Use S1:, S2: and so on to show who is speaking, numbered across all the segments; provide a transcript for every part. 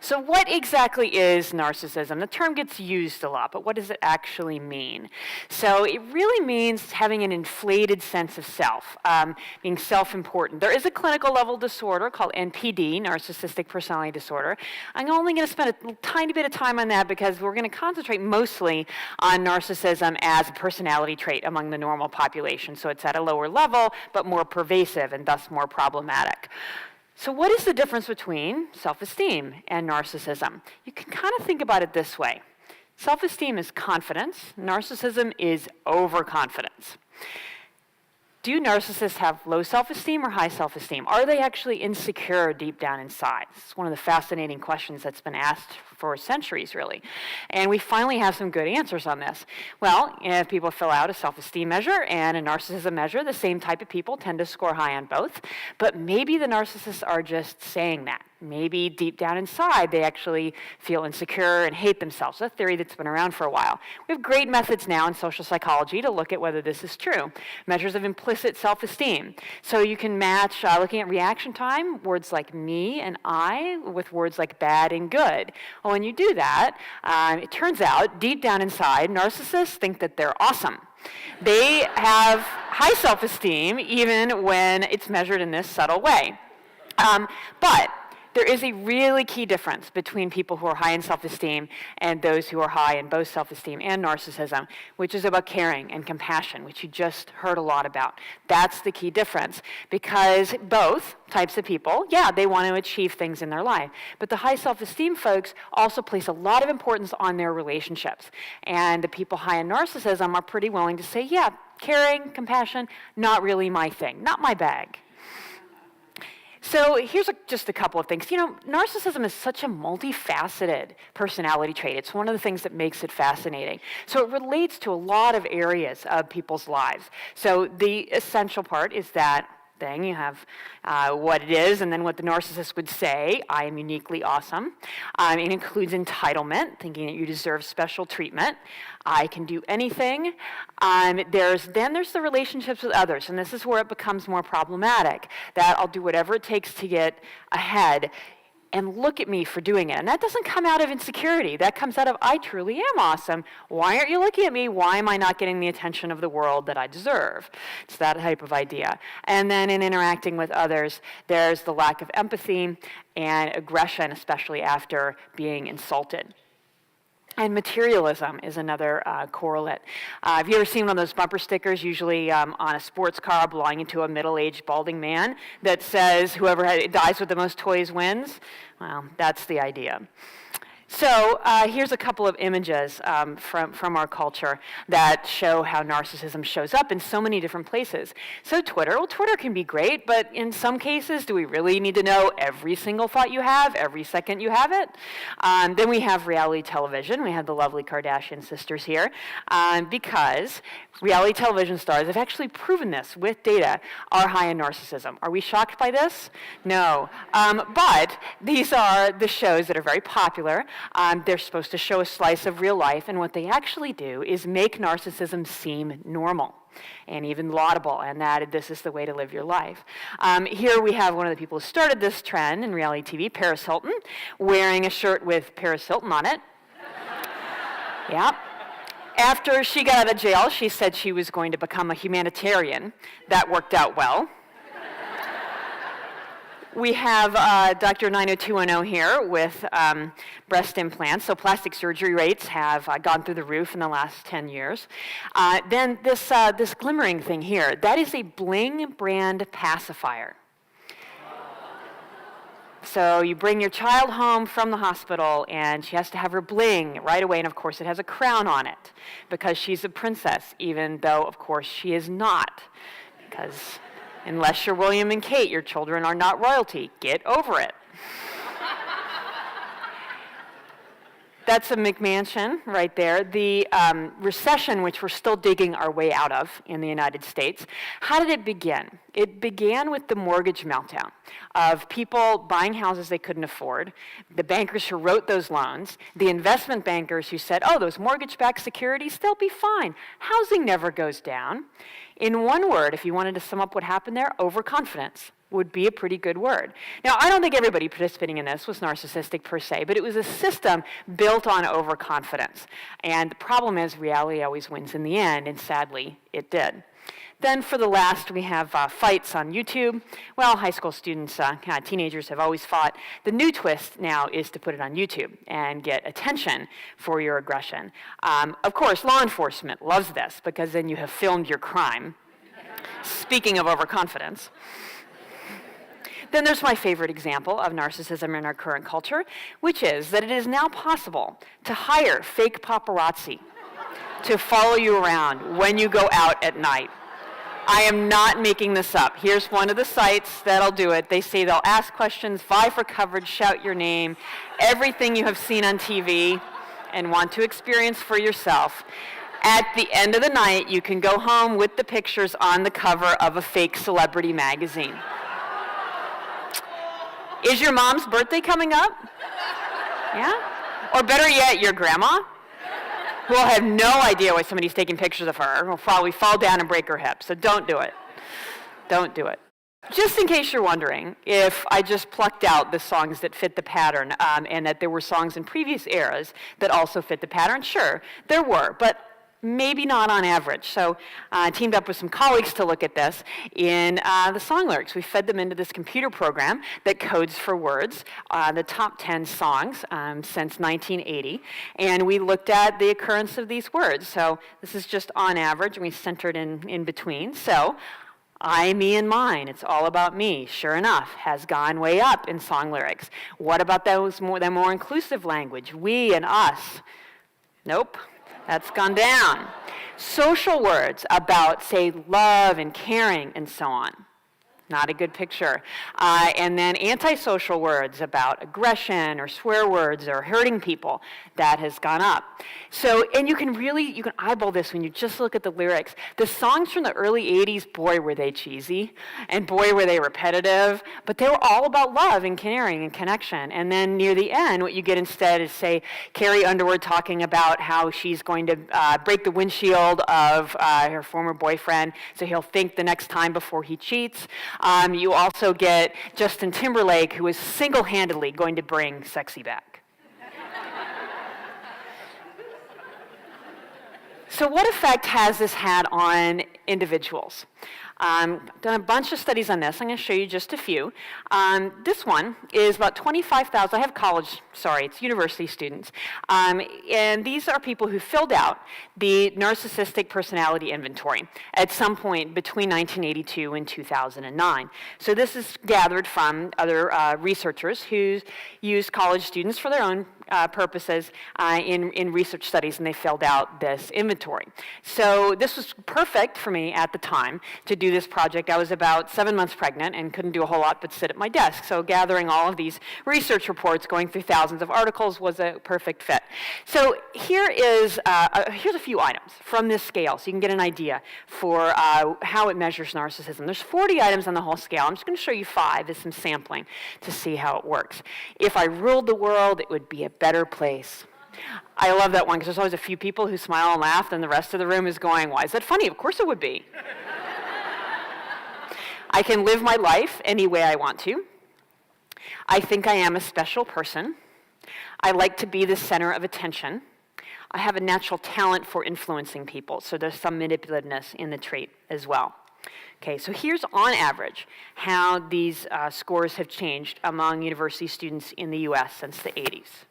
S1: So what exactly is narcissism? The term gets used a lot, but what does it actually mean? So it really means having an inflated sense of self, being self-important. There is a clinical level disorder called NPD, narcissistic personality disorder. I'm only going to spend a tiny bit of time on that because we're going to concentrate mostly on narcissism as a personality trait among the normal population. So it's at a lower level, but more pervasive and thus more problematic. So what is the difference between self-esteem and narcissism? You can kind of think about it this way. Self-esteem is confidence. Narcissism is overconfidence. Do narcissists have low self-esteem or high self-esteem? Are they actually insecure deep down inside? This is one of the fascinating questions that's been asked for centuries, really. And we finally have some good answers on this. Well, if people fill out a self-esteem measure and a narcissism measure, the same type of people tend to score high on both. But maybe the narcissists are just saying that. Maybe deep down inside, they actually feel insecure and hate themselves. It's a theory that's been around for a while. We have great methods now in social psychology to look at whether this is true. Measures of implicit self-esteem. So you can match, looking at reaction time, words like me and I with words like bad and good. Well, when you do that, it turns out, deep down inside, narcissists think that they're awesome. They have high self-esteem even when it's measured in this subtle way. But there is a really key difference between people who are high in self-esteem and those who are high in both self-esteem and narcissism, which is about caring and compassion, which you just heard a lot about. That's the key difference, because both types of people, yeah, they want to achieve things in their life, but the high self-esteem folks also place a lot of importance on their relationships. And the people high in narcissism are pretty willing to say, yeah, caring, compassion, not really my thing, not my bag. So here's just a couple of things. You know, narcissism is such a multifaceted personality trait. It's one of the things that makes it fascinating. So it relates to a lot of areas of people's lives. So the essential part is that thing. You have what it is, and then what the narcissist would say, I am uniquely awesome. It includes entitlement, thinking that you deserve special treatment. I can do anything. There's the relationships with others, and this is where it becomes more problematic, that I'll do whatever it takes to get ahead, and look at me for doing it. And that doesn't come out of insecurity. That comes out of, I truly am awesome. Why aren't you looking at me? Why am I not getting the attention of the world that I deserve? It's that type of idea. And then in interacting with others, there's the lack of empathy and aggression, especially after being insulted. And materialism is another correlate. Have you ever seen one of those bumper stickers, usually on a sports car belonging to a middle-aged balding man, that says, whoever dies with the most toys wins? Well, that's the idea. So here's a couple of images from our culture that show how narcissism shows up in so many different places. So Twitter can be great, but in some cases, do we really need to know every single thought you have, every second you have it? Then we have reality television. We have the lovely Kardashian sisters here, because reality television stars have actually proven this with data, are high in narcissism. Are we shocked by this? No. But these are the shows that are very popular. They're supposed to show a slice of real life, and what they actually do is make narcissism seem normal and even laudable, and that this is the way to live your life. Here we have one of the people who started this trend in reality TV, Paris Hilton, wearing a shirt with Paris Hilton on it. Yeah. After she got out of jail, she said she was going to become a humanitarian. That worked out well. We have Dr. 90210 here with breast implants. So plastic surgery rates have gone through the roof in the last 10 years. Then this glimmering thing here, that is a Bling brand pacifier. So you bring your child home from the hospital, and she has to have her bling right away, and of course it has a crown on it, because she's a princess, even though, of course, she is not, because unless you're William and Kate, your children are not royalty. Get over it. That's a McMansion right there. The recession, which we're still digging our way out of in the United States, how did it begin? It began with the mortgage meltdown of people buying houses they couldn't afford, the bankers who wrote those loans, the investment bankers who said, oh, those mortgage-backed securities, they'll be fine. Housing never goes down. In one word, if you wanted to sum up what happened there, overconfidence. would be a pretty good word. Now, I don't think everybody participating in this was narcissistic per se, but it was a system built on overconfidence. And the problem is reality always wins in the end, and sadly, it did. Then for the last, we have fights on YouTube. Well, high school students, teenagers have always fought. The new twist now is to put it on YouTube and get attention for your aggression. Of course, law enforcement loves this because then you have filmed your crime. Speaking of overconfidence. Then there's my favorite example of narcissism in our current culture, which is that it is now possible to hire fake paparazzi to follow you around when you go out at night. I am not making this up. Here's one of the sites that'll do it. They say they'll ask questions, vie for coverage, shout your name, everything you have seen on TV and want to experience for yourself. At the end of the night, you can go home with the pictures on the cover of a fake celebrity magazine. Is your mom's birthday coming up? Yeah? Or better yet, your grandma? Who will have no idea why somebody's taking pictures of her. Will probably fall down and break her hip. So don't do it. Don't do it. Just in case you're wondering if I just plucked out the songs that fit the pattern and that there were songs in previous eras that also fit the pattern, sure, there were. But maybe not on average. So I teamed up with some colleagues to look at this in the song lyrics. We fed them into this computer program that codes for words, the top 10 songs since 1980, and we looked at the occurrence of these words. So this is just on average, and we centered in between. So I, me, and mine, it's all about me, sure enough, has gone way up in song lyrics. What about that more inclusive language? We and us. Nope. That's gone down. Social words about, say, love and caring and so on. Not a good picture. And then antisocial words about aggression or swear words or hurting people, that has gone up. So, and you can eyeball this when you just look at the lyrics. The songs from the early 80s, boy, were they cheesy, and boy, were they repetitive, but they were all about love and caring and connection. And then near the end, what you get instead is, say, Carrie Underwood talking about how she's going to break the windshield of her former boyfriend, so he'll think the next time before he cheats. You also get Justin Timberlake, who is single-handedly going to bring sexy back. So what effect has this had on individuals? Done a bunch of studies on this. I'm going to show you just a few. This one is about 25,000. I have it's university students. And these are people who filled out the Narcissistic Personality Inventory at some point between 1982 and 2009. So this is gathered from other researchers who used college students for their own purposes in research studies, and they filled out this inventory. So this was perfect for me at the time to do this project. I was about 7 months pregnant and couldn't do a whole lot but sit at my desk. So gathering all of these research reports, going through thousands of articles, was a perfect fit. So here's a few items from this scale so you can get an idea for how it measures narcissism. There's 40 items on the whole scale. I'm just going to show you 5 as some sampling to see how it works. If I ruled the world, it would be a better place. I love that one because there's always a few people who smile and laugh and the rest of the room is going, why is that funny? Of course it would be. I can live my life any way I want to. I think I am a special person. I like to be the center of attention. I have a natural talent for influencing people, so there's some manipulativeness in the trait as well. Okay, so here's on average how these scores have changed among university students in the US since the 80s.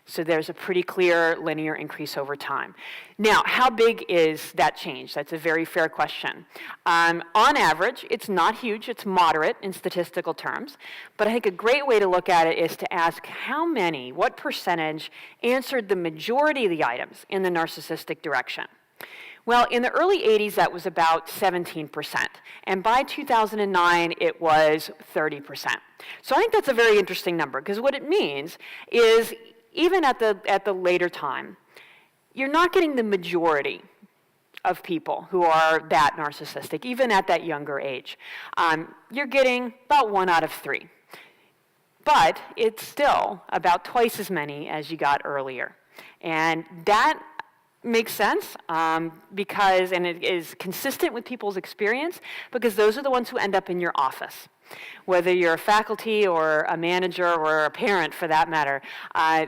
S1: So there's a pretty clear linear increase over time. Now, how big is that change? That's a very fair question. On average, it's not huge, it's moderate in statistical terms, but I think a great way to look at it is to ask what percentage answered the majority of the items in the narcissistic direction. Well, in the early 80s, that was about 17%, and by 2009, it was 30%. So I think that's a very interesting number, because what it means is even at the later time, you're not getting the majority of people who are that narcissistic, even at that younger age. You're getting about 1 out of 3. But it's still about twice as many as you got earlier. And that Makes sense because, and it is consistent with people's experience, because those are the ones who end up in your office. Whether you're a faculty or a manager or a parent for that matter,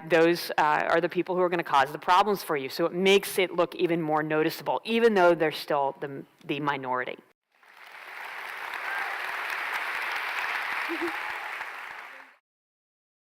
S1: those are the people who are going to cause the problems for you. So it makes it look even more noticeable, even though they're still the minority.